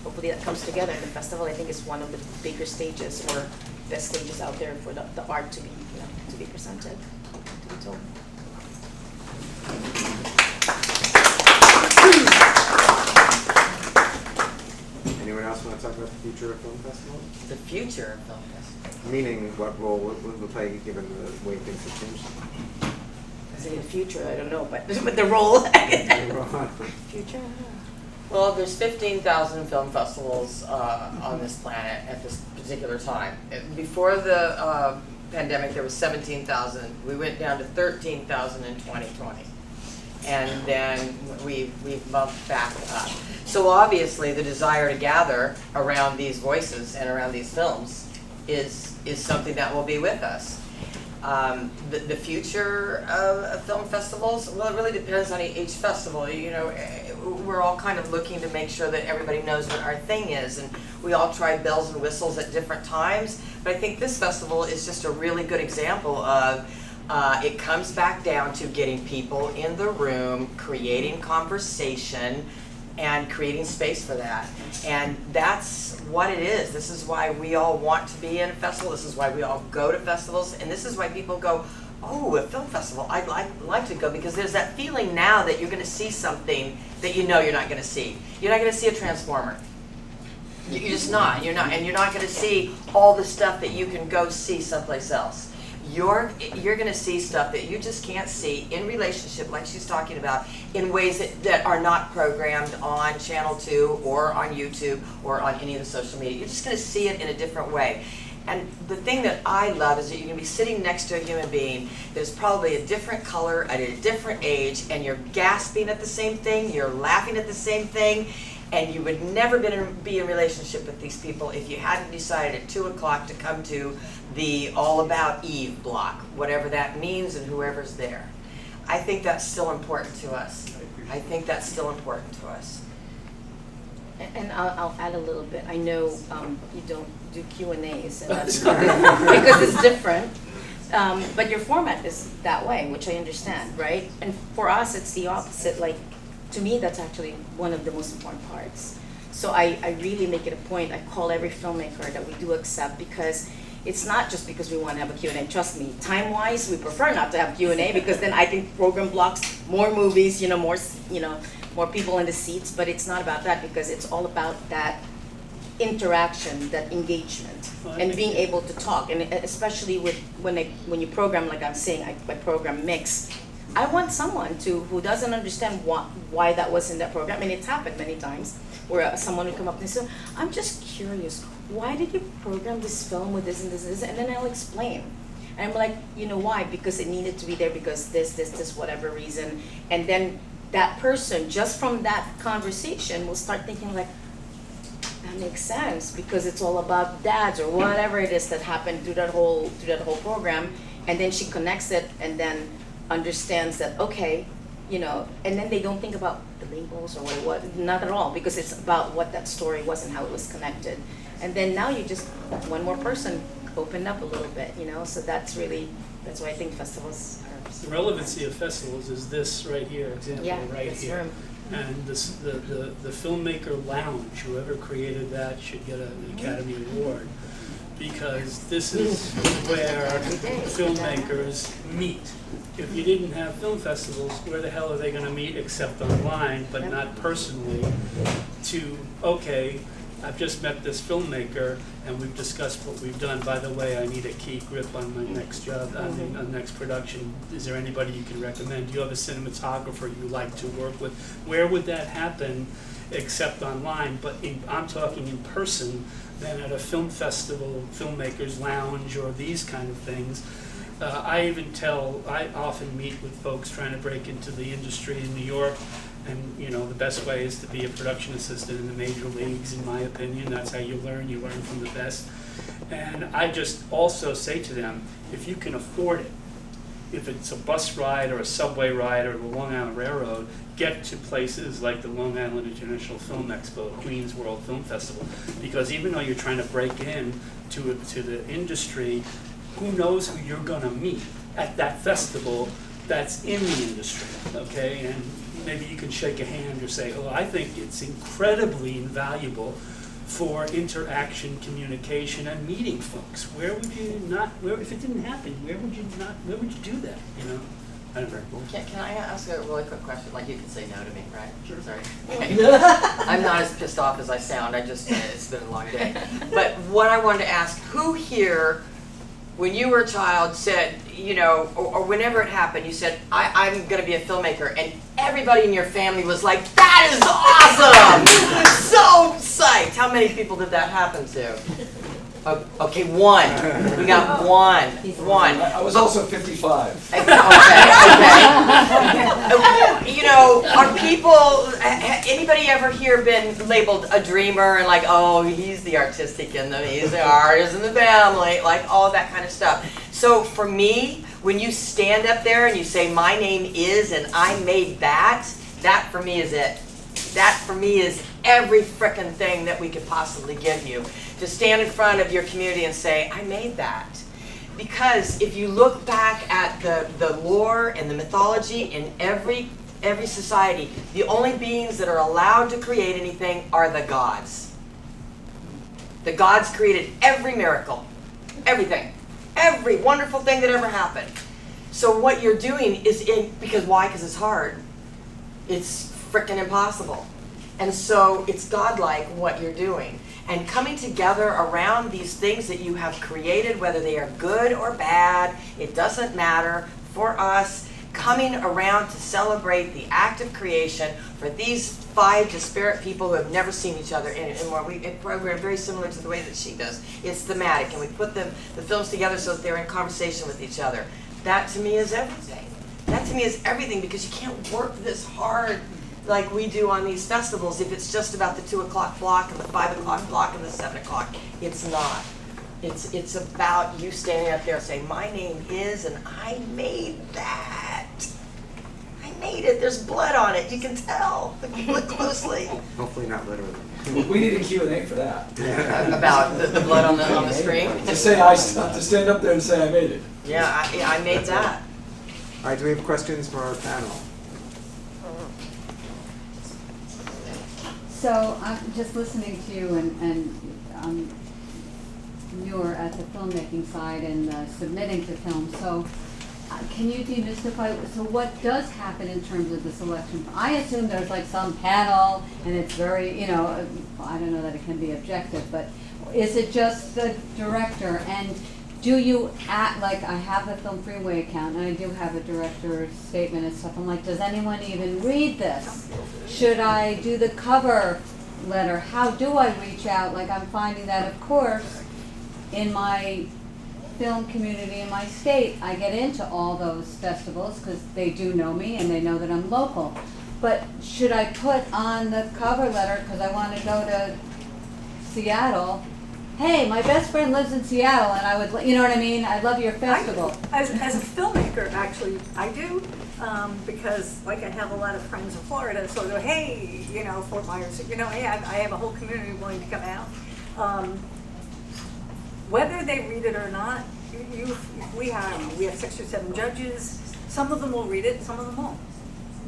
hopefully that comes together. And the festival, I think, is one of the bigger stages, or best stages out there for the art to be presented, to be told. Anyone else want to talk about the future of film festivals? The future of film festival. Meaning, what role will play given the way things have changed? I say the future, I don't know, but the role. Future. Well, there's 15,000 film festivals on this planet at this particular time. Before the pandemic, there was 17,000. We went down to 13,000 in 2020. And then we've bumped back up. So obviously the desire to gather around these voices and around these films is something that will be with us. The future of film festivals, well, it really depends on each festival. We're all kind of looking to make sure that everybody knows what our thing is, and we all try bells and whistles at different times. But I think this festival is just a really good example of it comes back down to getting people in the room, creating conversation, and creating space for that. And that's what it is. This is why we all want to be in a festival. This is why we all go to festivals. And this is why people go, oh, a film festival, I'd like to go, because there's that feeling now that you're going to see something that you know you're not going to see. You're not going to see a Transformer. You're just not. You're not, and you're not going to see all the stuff that you can go see someplace else. You're going to see stuff that you just can't see in relationship, like she's talking about, in ways that are not programmed on Channel 2 or on YouTube or on any of the social media. You're just going to see it in a different way. And the thing that I love is that you're going to be sitting next to a human being that is probably a different color at a different age, and you're gasping at the same thing, you're laughing at the same thing, and you would never be in relationship with these people if you hadn't decided at 2 o'clock to come to the All About Eve block, whatever that means and whoever's there. I think that's still important to us. I think that's still important to us. And I'll add a little bit. I know you don't do Q&As, and that's because it's different. But your format is that way, which I understand, right? And for us, it's the opposite. Like, to me, that's actually one of the most important parts. So I really make it a point. I call every filmmaker that we do accept, because it's not just because we want to have a Q&A. Trust me, time-wise, we prefer not to have Q&A, because then I can program blocks, more movies, more people in the seats. But it's not about that, because it's all about that interaction, that engagement, and being able to talk. And especially with when you program, like I'm saying, I program mix. I want someone who doesn't understand why that was in that program, and it's happened many times, where someone would come up and say, I'm just curious, why did you program this film with this and this and this? And then I'll explain. And I'm like, you know why? Because it needed to be there because this, whatever reason. And then that person, just from that conversation, will start thinking like, that makes sense, because it's all about dads or whatever it is that happened through that whole program. And then she connects it and then understands that, okay, and then they don't think about the labels or what it was, not at all, because it's about what that story was and how it was connected. And then now you just, one more person opened up a little bit, so that's why I think festivals are. The relevancy of festivals is this right here, example right this here. room. And this, the filmmaker lounge, whoever created that should get an Academy Award, because this is where filmmakers meet. If you didn't have film festivals, where the hell are they going to meet except online, but not personally? Okay, I've just met this filmmaker and we've discussed what we've done. By the way, I need a key grip on my next job, on the next production. Is there anybody you can recommend? Do you have a cinematographer you like to work with? Where would that happen except online? But I'm talking in person, than at a film festival, filmmakers lounge, or these kind of things. I often meet with folks trying to break into the industry in New York, and the best way is to be a production assistant in the major leagues, in my opinion. That's how you learn from the best. And I just also say to them, if you can afford it, if it's a bus ride or a subway ride or the Long Island Railroad, get to places like the Long Island International Film Expo, Queens World Film Festival, because even though you're trying to break in to the industry, who knows who you're going to meet at that festival that's in the industry, okay? And maybe you can shake a hand or say, I think it's incredibly invaluable for interaction, communication, and meeting folks. Where would you not, if it didn't happen, where would you do that, I don't know. Can I ask a really quick question? Like, you can say no to me, right? Sure. Sorry. I'm not as pissed off as I sound. It's been a long day. But what I wanted to ask, who here, when you were a child, said, or whenever it happened, you said, I'm going to be a filmmaker, and everybody in your family was like, that is awesome! So psyched! How many people did that happen to? Okay, one. We got one. I was also 55. Okay. Are people, anybody ever here been labeled a dreamer and like, he's the artistic in them, he's the artist in the family, like all that kind of stuff. So for me, when you stand up there and you say, my name is and I made that for me is it. That for me is every frickin' thing that we could possibly give you. To stand in front of your community and say, I made that. Because if you look back at the lore and the mythology in every society, the only beings that are allowed to create anything are the gods. The gods created every miracle, everything, every wonderful thing that ever happened. So what you're doing is because why? Because it's hard. It's frickin' impossible. And so it's godlike what you're doing. And coming together around these things that you have created, whether they are good or bad, it doesn't matter. For us, coming around to celebrate the act of creation for these 5 disparate people who have never seen each other in we're very similar to the way that she does. It's thematic, and we put the films together so that they're in conversation with each other. That to me is everything. That to me is everything, because you can't work this hard like we do on these festivals if it's just about the 2 o'clock block and the 5 o'clock block and the 7 o'clock. It's not. It's about you standing up there saying, my name is, and I made that. I made it. There's blood on it. You can tell if you look closely. Hopefully not literally. We need a Q&A for that. About the blood on the screen. To say to stand up there and say I made it. Yeah, I made that. All right, do we have questions for our panel? So I'm just listening to you, and you're at the filmmaking side and submitting to film. So can you demystify, so what does happen in terms of the selection? I assume there's like some panel and it's very, I don't know that it can be objective, but is it just the director? And do you like, I have the Film Freeway account and I do have a director's statement and stuff. I'm like, does anyone even read this? Should I do the cover letter? How do I reach out? Like, I'm finding that, of course, in my film community in my state, I get into all those festivals because they do know me and they know that I'm local. But should I put on the cover letter, because I want to go to Seattle, hey, my best friend lives in Seattle and I would, you know what I mean? I love your festival. As a filmmaker, actually, I do, because like I have a lot of friends in Florida, so I go, hey, Fort Myers, hey, I have a whole community willing to come out. Whether they read it or not, we have 6 or 7 judges. Some of them will read it, some of them won't.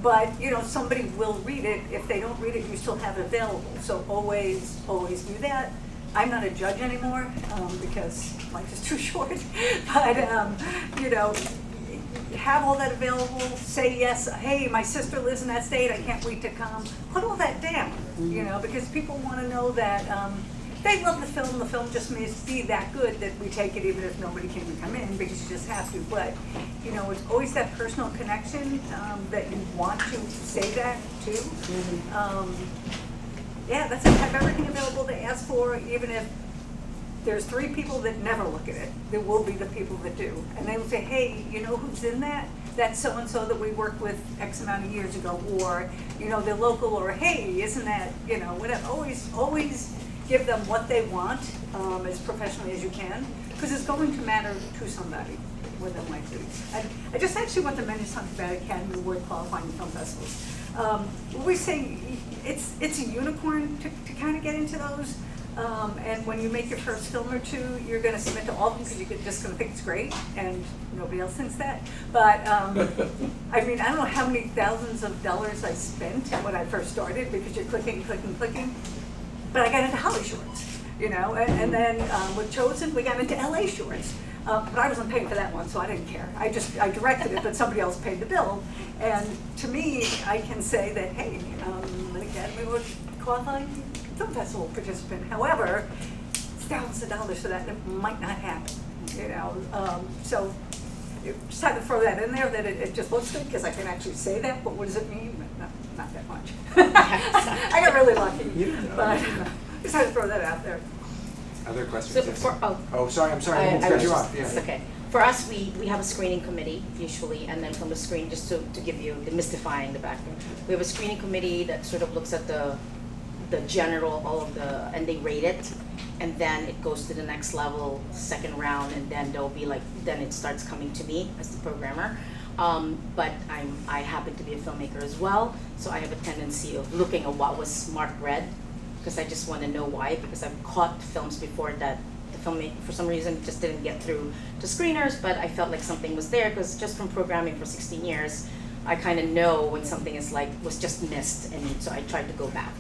But somebody will read it. If they don't read it, you still have it available. So always do that. I'm not a judge anymore because life is too short. But have all that available. Say yes. Hey, my sister lives in that state. I can't wait to come. Put all that down. Because people want to know that. They love the film. The film just may be that good that we take it even if nobody can come in, because you just have to. But it's always that personal connection that you want to say that too. That's it. Have everything available to ask for, even if there's 3 people that never look at it. There will be the people that do, and they will say, hey, who's in that? That's so and so that we worked with X amount of years ago, or they're local, or hey, isn't that whatever. Always give them what they want as professionally as you can, because it's going to matter to somebody, more than likely. I just actually want to mention something about Academy Award qualifying film festivals. We say it's a unicorn to kind of get into those, and when you make your first film or 2, you're going to submit to all of them because you're just going to think it's great, and nobody else thinks that. But I don't know how many thousands of dollars I spent when I first started, because you're clicking. But I got into Holly shorts, and then with Chosen, we got into LA shorts. But I wasn't paying for that one, so I didn't care. I directed it, but somebody else paid the bill. And to me, I can say that, hey, an Academy Award qualifying film festival participant. However, it's thousands of dollars for that, and it might not happen, So you just have to throw that in there, that it just looks good, because I can actually say that, but what does it mean? Not that much. I got really lucky, but just had to throw that out there. Other questions? So Yes. sorry, I'm sorry. I didn't cut you off. It's okay. For us, we have a screening committee usually, and then from the screen, just to give you demystifying the background, we have a screening committee that sort of looks at the general, and they rate it, and then it goes to the next level, second round, and then then it starts coming to me as the programmer. But I happen to be a filmmaker as well, so I have a tendency of looking at what was marked red, because I just want to know why, because I've caught films before that the filmmaker, for some reason, just didn't get through to screeners, but I felt like something was there, because just from programming for 16 years, I kind of know when something is was just missed, and so I tried to go back.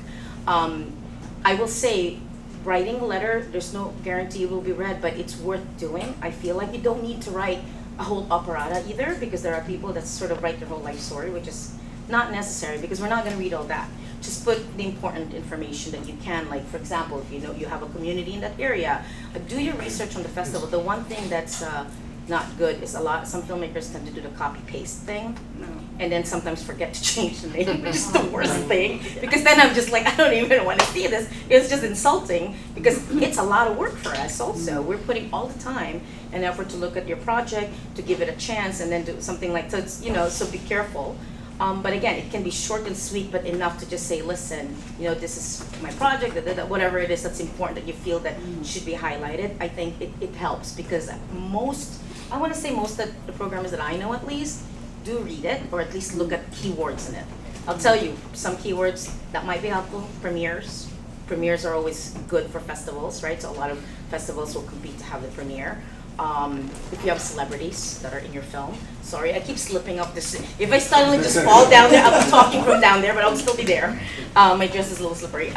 I will say, writing a letter, there's no guarantee it will be read, but it's worth doing. I feel like you don't need to write a whole operata either, because there are people that sort of write their whole life story, which is not necessary, because we're not going to read all that. Just put the important information that you can, like for example, if you know you have a community in that area, do your research on the festival. The one thing that's not good is some filmmakers tend to do the copy paste thing, and then sometimes forget to change the name, which is the worst thing, because then I'm just like, I don't even want to see this. It's just insulting, because it's a lot of work for us also. We're putting all the time and effort to look at your project, to give it a chance, and then do something like, so it's, so be careful. But again, it can be short and sweet, but enough to just say, listen, this is my project, whatever it is that's important that you feel that should be highlighted. I think it helps, because I want to say most of the programmers that I know at least do read it, or at least look at keywords in it. I'll tell you some keywords that might be helpful. Premieres. Premieres are always good for festivals, right? So a lot of festivals will compete to have the premiere. If you have celebrities that are in your film. Sorry, I keep slipping up this. If I suddenly just fall down there, I'll be talking from down there, but I'll still be there. My dress is a little slippery.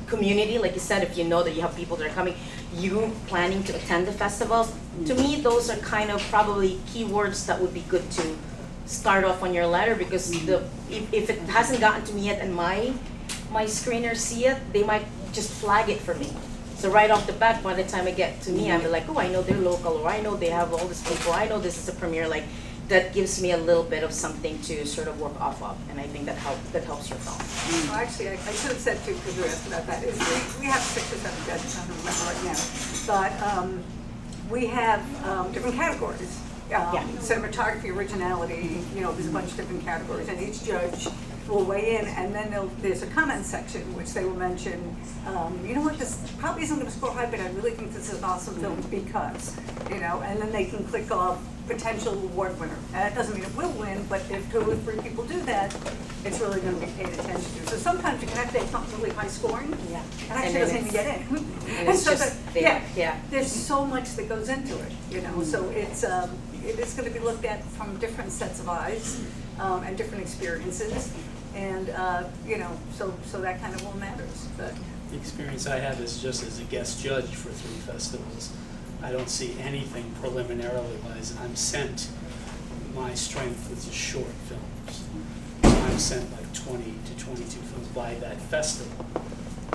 Community, like you said, if you know that you have people that are coming, you planning to attend the festivals, to me, those are kind of probably keywords that would be good to start off on your letter, because if it hasn't gotten to me yet and my screeners see it, they might just flag it for me. So right off the bat, by the time I get to me, I'm like, oh, I know they're local, or I know they have all these people, I know this is a premiere, like, that gives me a little bit of something to sort of work off of, and I think that helps your film. Well, actually, I should have said too, because you asked about that, is we have 6 or 7 judges, I don't remember right now, but we have different categories. Cinematography, originality, there's a bunch of different categories, and each judge will weigh in, and then there's a comment section which they will mention, you know what, this probably isn't going to score high, but I really think this is an awesome film because, and then they can click off potential award winner. And that doesn't mean it will win, but if 2 or 3 people do that, it's really going to be paid attention to. So sometimes you can have something really high scoring, and actually doesn't even get in. And it's so just there. There's so much that goes into it, so it is going to be looked at from different sets of eyes and different experiences. And, so that kind of all matters. But The experience I have is just as a guest judge for 3 festivals. I don't see anything preliminarily wise. I'm sent, my strength is short films. So I'm sent like 20 to 22 films by that festival.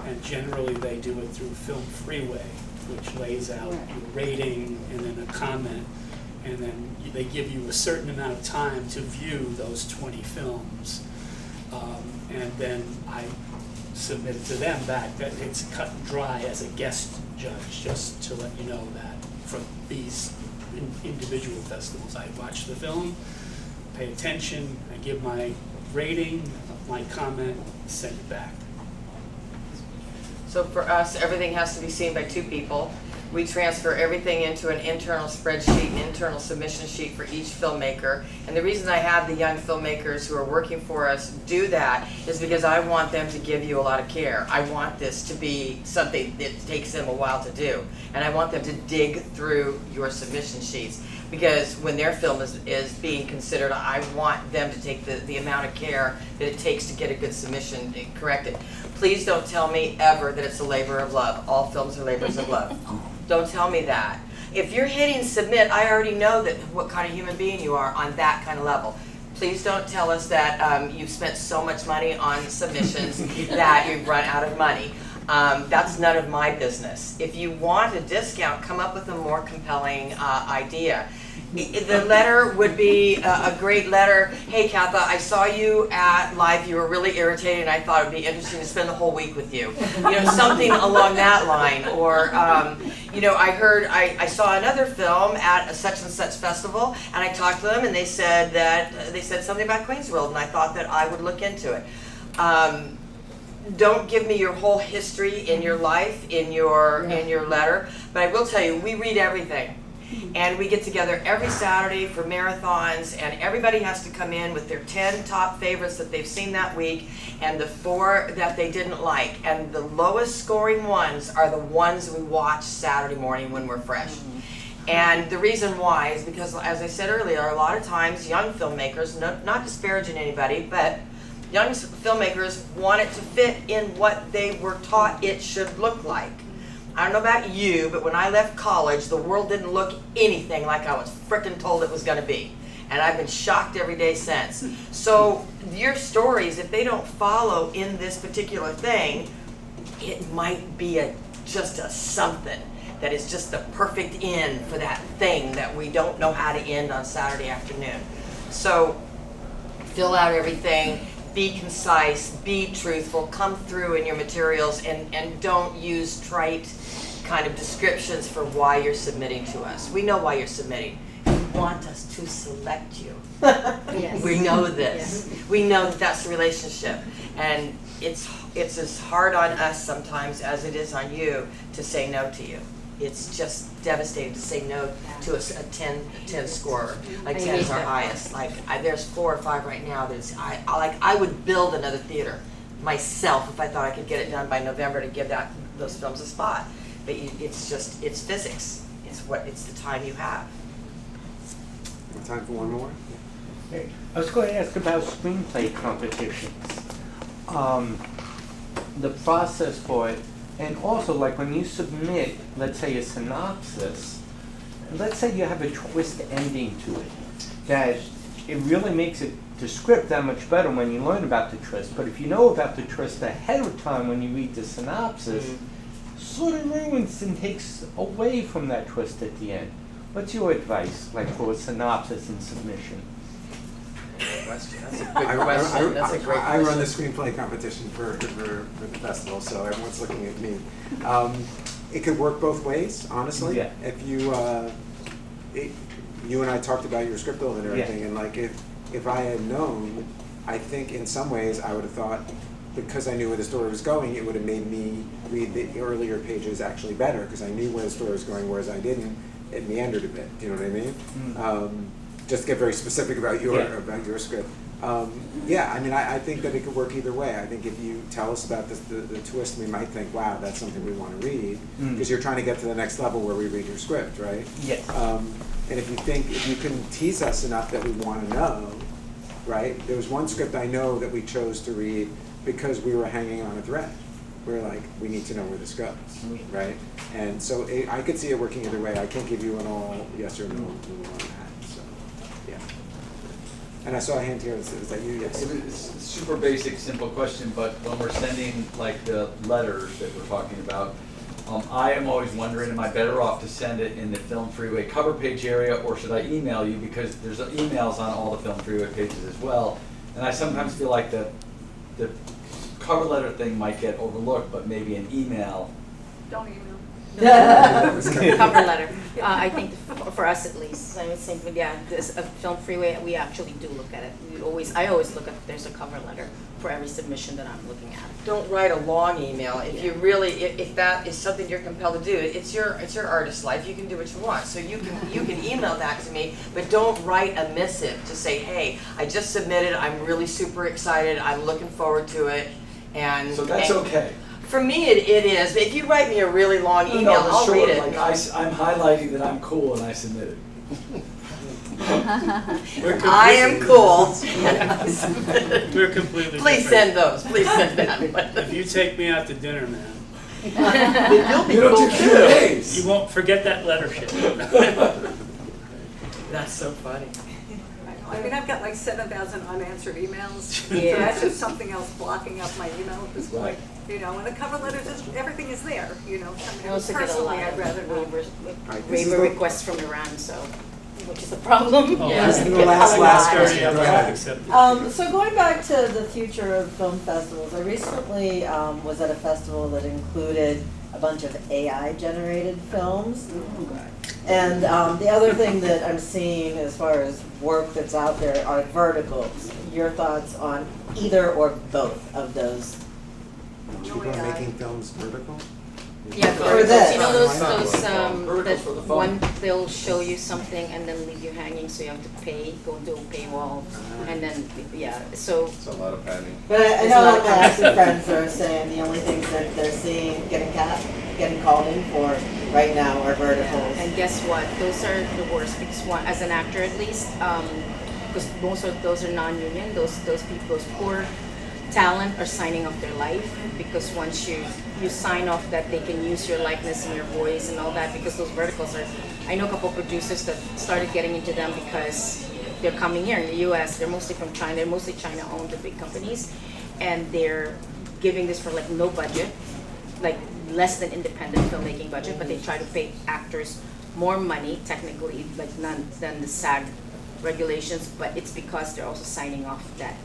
And generally they do it through Film Freeway, which lays out your rating and then a comment. And then they give you a certain amount of time to view those 20 films. And then I submit it to them back that it's cut and dry as a guest judge, just to let you know that from these individual festivals, I watch the film, pay attention, I give my rating, my comment, send it back. So for us, everything has to be seen by 2 people. We transfer everything into an internal spreadsheet, an internal submission sheet for each filmmaker. And the reason I have the young filmmakers who are working for us do that is because I want them to give you a lot of care. I want this to be something that takes them a while to do. And I want them to dig through your submission sheets. Because when their film is being considered, I want them to take the amount of care that it takes to get a good submission corrected. Please don't tell me ever that it's a labor of love. All films are labors of love. Don't tell me that. If you're hitting submit, I already know that what kind of human being you are on that kind of level. Please don't tell us that you've spent so much money on submissions that you've run out of money. That's none of my business. If you want a discount, come up with a more compelling idea. The letter would be a great letter. Hey, Katha, I saw you at LIIFE. You were really irritated, and I thought it would be interesting to spend the whole week with you. Something along that line. Or, I saw another film at a such and such festival, and I talked to them, and they said something about Queen's World, and I thought that I would look into it. Don't give me your whole history in your life, in your letter, but I will tell you, we read everything. And we get together every Saturday for marathons, and everybody has to come in with their 10 top favorites that they've seen that week, and the 4 that they didn't like. And the lowest scoring ones are the ones we watch Saturday morning when we're fresh. And the reason why is because, as I said earlier, a lot of times young filmmakers, not disparaging anybody, but young filmmakers want it to fit in what they were taught it should look like. I don't know about you, but when I left college, the world didn't look anything like I was frickin' told it was gonna be. And I've been shocked every day since. So your stories, if they don't follow in this particular thing, it might be just a something that is just the perfect end for that thing that we don't know how to end on Saturday afternoon. So fill out everything, be concise, be truthful, come through in your materials, and don't use trite kind of descriptions for why you're submitting to us. We know why you're submitting. You want us to select you. Yes. We know this. Yes. We know that that's the relationship. And it's as hard on us sometimes as it is on you to say no to you. It's just devastating to say no to a 10 scorer. Like I 10 hate is our that. highest. There's 4 or 5 right now. I would build another theater myself if I thought I could get it done by November to give those films a spot. But it's physics. It's the time you have. Time for one more? Hey, I was going to ask about screenplay competitions. The process for it, and also like when you submit, let's say a synopsis, let's say you have a twist ending to it, that it really makes the script that much better when you learn about the twist. But if you know about the twist ahead of time when you read the synopsis, sort of ruins and takes away from that twist at the end. What's your advice, like for a synopsis and submission? That's a good question. That's a great question. I run the screenplay competition for the festival, so everyone's looking at me. It could work both ways, honestly. Yeah. If you, you and I talked about your script building and everything, and like if I had known, I think in some ways I would have thought, because I knew where the story was going, it would have made me read the earlier pages actually better, because I knew where the story was going, whereas I didn't. It meandered a bit. Do you know what I mean? Just to get very specific about your script. Yeah, I mean, I think that it could work either way. I think if you tell us about the twist, we might think, wow, that's something we want to read, because you're trying to get to the next level where we read your script, right? Yes. And if you can tease us enough that we want to know, right? There was one script I know that we chose to read because we were hanging on a thread. We were like, we need to know where this goes, right? And so I could see it working either way. I can't give you an all yes or no on that. So, yeah. And I saw a hand here. Is that you? Yes. It's a super basic, simple question, but when we're sending like the letters that we're talking about, I am always wondering, am I better off to send it in the Film Freeway cover page area, or should I email you? Because there's emails on all the Film Freeway pages as well. And I sometimes feel like the cover letter thing might get overlooked, but maybe an email. Don't email. Cover letter. I think for us at least, I would think, this Film Freeway, we actually do look at it. I always look at if there's a cover letter for every submission that I'm looking at. Don't write a long email. If you really, if that is something you're compelled to do, it's your artist life. You can do what you want. So you can email that to me, but don't write a missive to say, hey, I just submitted. I'm really super excited. I'm looking forward to it. And So that's okay. For me, it is. If you write me a really long email, I'll read it. Like I'm highlighting that I'm cool and I submitted. I am cool. We're completely Please different. send those. Please send that. If you take me out to dinner, man, Then you'll be You don't cool do too. Q&As. you won't forget that letter shit. That's so funny. I mean, I've got like 7,000 unanswered emails. So Yeah. that's just something else blocking up my email at this point. Right. You know, and the cover letters, everything is there, you know. I I mean, also get a personally, lot I'd of rather not. waiver requests from Iran, so, which is the problem. Oh, Yeah. this is the last Already Go ahead. accepted. So going back to the future of film festivals, I recently was at a festival that included a bunch of AI-generated films. And the other thing that I'm seeing as far as work that's out there are verticals. Your thoughts on either or both of those? People are making films vertical? Yeah, For verticals, this. you know those, Verticals that for the phone. one, they'll show you something and then leave you hanging, so you have to pay, go into a paywall, and then, so, It's a lot of padding. But I There's know a lot that of my active content. friends are saying the only things that they're seeing getting called in for right now are verticals. and guess what, those are the worst, because one, as an actor at least, because most of those are non-union, those people, those poor talent are signing off their life, because once you sign off that they can use your likeness and your voice and all that, because those verticals are, I know a couple producers that started getting into them because they're coming here in the US, they're mostly from China, they're mostly China owned, the big companies, and they're giving this for like no budget, like less than independent filmmaking budget, but they try to pay actors more money, technically, like none than the SAG regulations, but it's because they're also signing off that.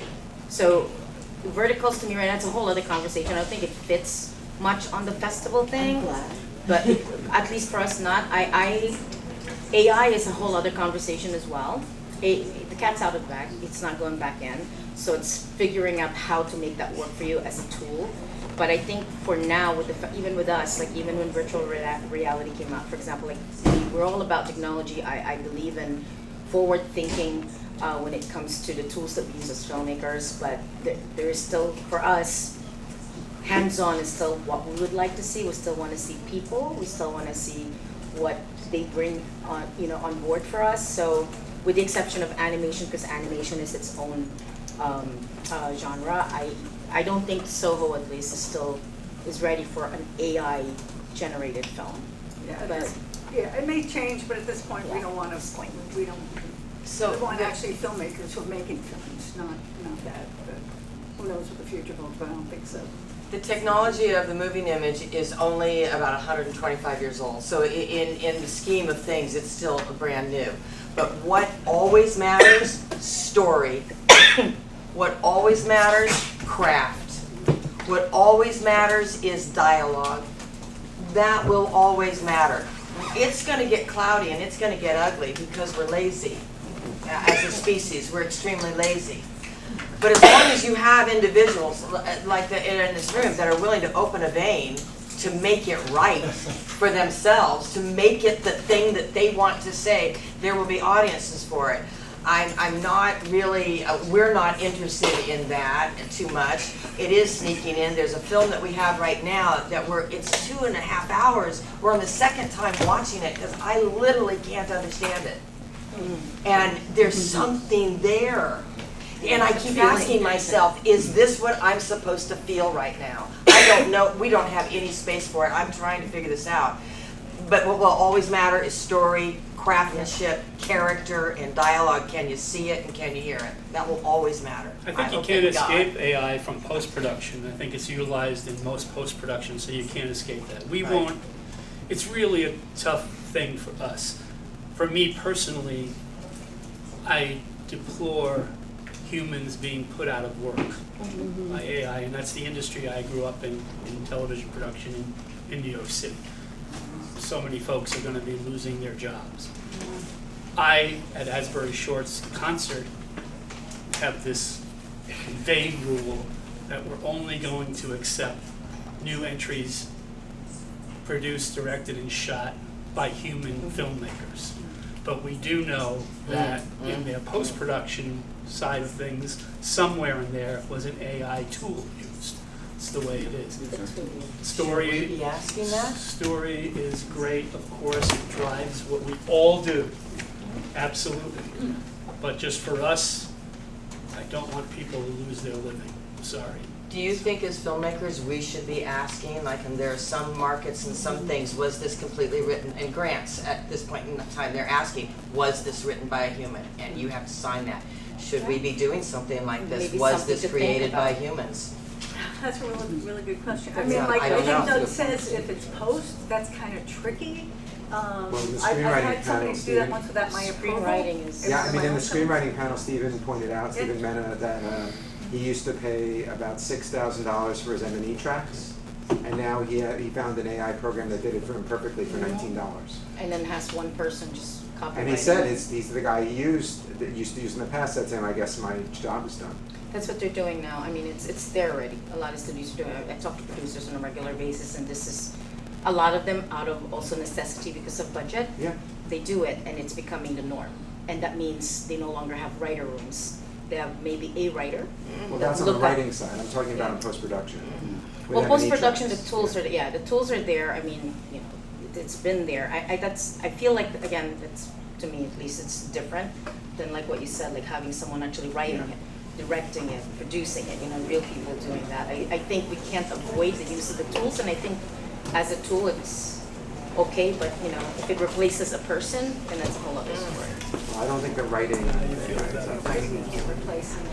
So verticals to me right now, it's a whole other conversation. I don't think it fits much on the festival thing, but at least for us not. AI is a whole other conversation as well. The cat's out of the bag, it's not going back in. So it's figuring out how to make that work for you as a tool. But I think for now, with even with us, like even when virtual reality came out, for example, like we're all about technology. I believe in forward thinking when it comes to the tools that we use as filmmakers, but there is still, for us, hands-on is still what we would like to see. We still want to see people. We still want to see what they bring on, on board for us. So with the exception of animation, because animation is its own genre, I don't think Soho at least is ready for an AI generated film. Yeah, But yeah, it may change, but at this point, we don't want to, we want actually filmmakers who are making films, not that, but who knows what the future holds, but I don't think so. The technology of the moving image is only about 125 years old, so in the scheme of things, it's still brand new. But what always matters, story. What always matters, craft. What always matters is dialogue. That will always matter. It's going to get cloudy and it's going to get ugly because we're lazy. As a species, we're extremely lazy. But as long as you have individuals like in this room that are willing to open a vein to make it right for themselves, to make it the thing that they want to say, there will be audiences for it. I'm not really, we're not interested in that too much. It is sneaking in. There's a film that we have right now that it's 2.5 hours. We're on the second time watching it because I literally can't understand it. And there's something there. And I keep asking myself, is this what I'm supposed to feel right now? I don't know. We don't have any space for it. I'm trying to figure this out. But what will always matter is story, craftsmanship, character, and dialogue. Can you see it and can you hear it? That will always matter. I think you can't escape AI from post-production. I think it's utilized in most post-production, so you can't escape that. We won't, it's really a tough thing for us. For me personally, I deplore humans being put out of work by AI, and that's the industry I grew up in television production in New York City. So many folks are going to be losing their jobs. I, at Asbury Short's concert, have this vague rule that we're only going to accept new entries produced, directed, and shot by human filmmakers. But we do know that in their post-production side of things, somewhere in there was an AI tool used. It's the way it is. Story, should we be asking that? Story is great, of course. It drives what we all do. Absolutely. But just for us, I don't want people to lose their living. I'm sorry. Do you think as filmmakers we should be asking, like, and there are some markets and some things, was this completely written, and grants at this point in time they're asking, was this written by a human? And you have to sign that. Should we be doing something like this? Maybe Was something this to think created by about. humans? That's a really, really good question. I Yeah, mean, like, I I don't think know. Doug says if it's post, that's kind of tricky. Well, in the I've screenwriting had somebody panel, do that Stephen- once without my approval. Screenwriting is- Yeah, I mean, in the My own film. screenwriting panel, Stephen pointed out, Stephen Mena, that he used to pay about $6,000 for his M&E tracks, and now he found an AI program that did it for him perfectly for $19. And then has one person just copyright. And he said he's the guy he used to use in the past. That's him. I guess my job is done. That's what they're doing now. I mean, it's there already. A lot of studios are doing it. I talk to producers on a regular basis, and this is a lot of them out of also necessity because of budget. Yeah. They do it, and it's becoming the norm. And that means they no longer have writer rooms. They have maybe a writer. Well, that that's on the look at- writing side. I'm talking about in post-production. With Well, M&E post-production, the tracks. tools are, the tools are there. I mean, it's been there. I feel like, again, it's, to me at least, it's different than like what you said, like having someone actually writing it. directing it, producing it, real people doing that. I think we can't avoid the use of the tools, and I think as a tool it's okay, but if it replaces a person, then that's a whole other story. Well, I don't think the writing. Writing you can't replace and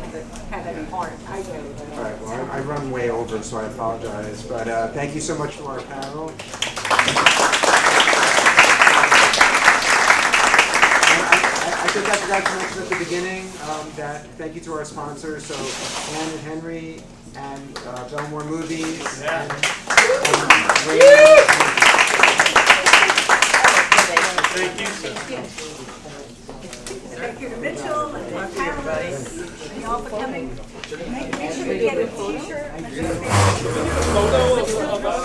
have any art. I do. All right, well, I run way over, so I apologize, but thank you so much to our panel. I think I forgot to mention at the beginning that thank you to our sponsors, so Ann and Henry and Belmore Movies and Thank you, sir. Thank you to Mitchell and our panelists, and y'all for coming. Make sure you get a t-shirt. Photo of us.